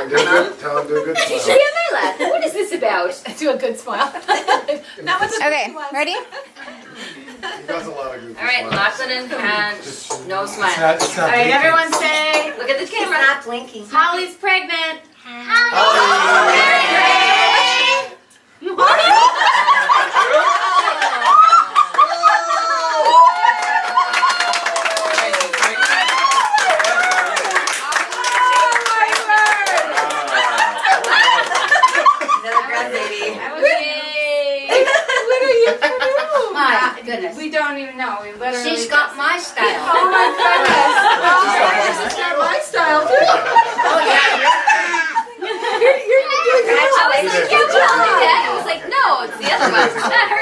Tell him to do a good She should smile. be on my lap. What is this about? Do a good smile. Not what the Okay, was. ready? He does a lot of good All right, smiles. Lachlan and Ken, no It's smile. not, it's not All right, blinking. everyone say, Look at the camera. Not blinking. Holly's pregnant. Another grandbaby. Yay! What are you doing? My goodness. We don't even know. We literally. She's got my style. Oh my goodness. Oh, she's got my style too. Oh yeah. You're doing I was like, you told me that. I was like, no, it's the other one, not her.